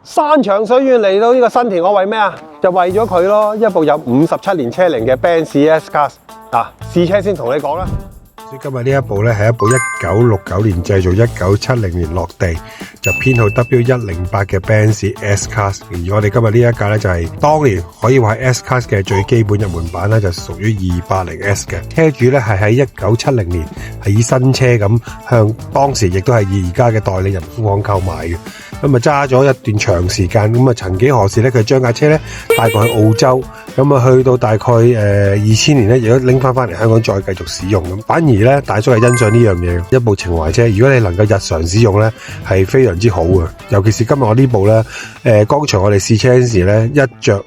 山長水遠嚟到呢個新田，我為咩啊？就為咗佢咯，一部有57年車齡嘅 Benz S-Class 啊！試車先同你講啦。今日呢一部咧係一部1969年製造，1970年落地，就編號 W108嘅 Benz S-Class。而我哋今日呢一架咧就係當年可以話係 S-Class 嘅最基本入門版啦，就屬於 280S 嘅。車主咧係喺1970年係以新車咁向當時亦都係以而家嘅代理人官網購買嘅。咁啊揸咗一段長時間，咁啊曾幾何時咧佢將架車咧帶過去澳洲，咁啊去到大概2000年咧亦都拎翻嚟香港再繼續使用咁。反而咧大叔係欣賞呢樣嘢，一部情懷車，如果你能夠日常使用咧係非常之好嘅。尤其是今日我呢部咧，剛才我哋試車嗰時咧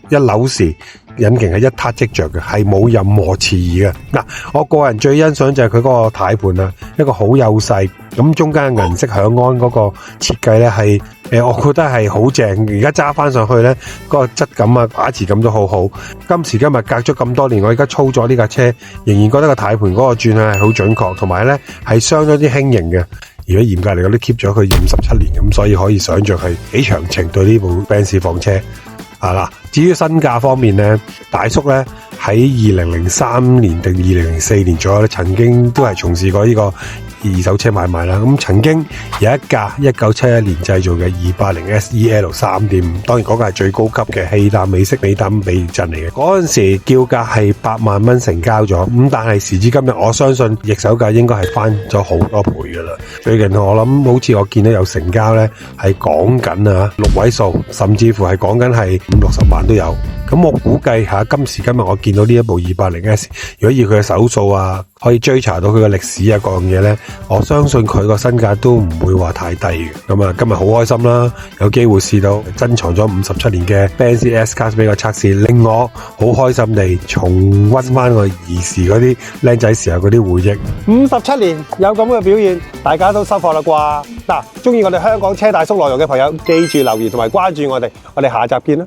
一扭時，引擎係一撻即着嘅，係冇任何遲疑嘅。嗱，我個人最欣賞就係佢嗰個軚盤啦，一個好幼細，咁中間銀色響安嗰個設計咧係我覺得係好正。而家揸翻上去咧，嗰個質感啊、把持感都好好。今時今日隔咗咁多年，我而家操作呢架車，仍然覺得個軚盤嗰個轉向係好準確，同埋咧係相當之輕盈嘅。如果嚴格嚟講，都 keep 咗佢57年咁，所以可以想象係幾長情對呢部 Benz 房車。嗱，至於身價方面咧，大叔咧喺2003年定2004年左右咧，曾經都係從事過呢個二手車買賣啦。咁曾經有一架1971年製造嘅280 SEL 3.5，當然嗰個係最高級嘅氣膽美式尾膽避震嚟嘅。嗰陣時叫價係8萬蚊成交咗，咁但係時至今日，我相信易手價應該係翻咗好多倍噶啦。最近我諗好似我見到有成交咧，係講緊啊6位數，甚至乎係講緊係50-60萬都有。咁我估計下今時今日我見到呢一部280S，如果以佢嘅手數啊，可以追查到佢嘅歷史啊各樣嘢咧，我相信佢個身價都唔會話太低嘅。咁啊，今日好開心啦，有機會試到珍藏咗57年嘅 Benz S-Class 俾個測試，令我好開心地重溫翻我兒時嗰啲僆仔時候嗰啲回憶。57年有咁嘅表現，大家都收貨啦啩？嗱，中意我哋香港車大叔內容嘅朋友，記住留言同埋關注我哋，我哋下集見啦！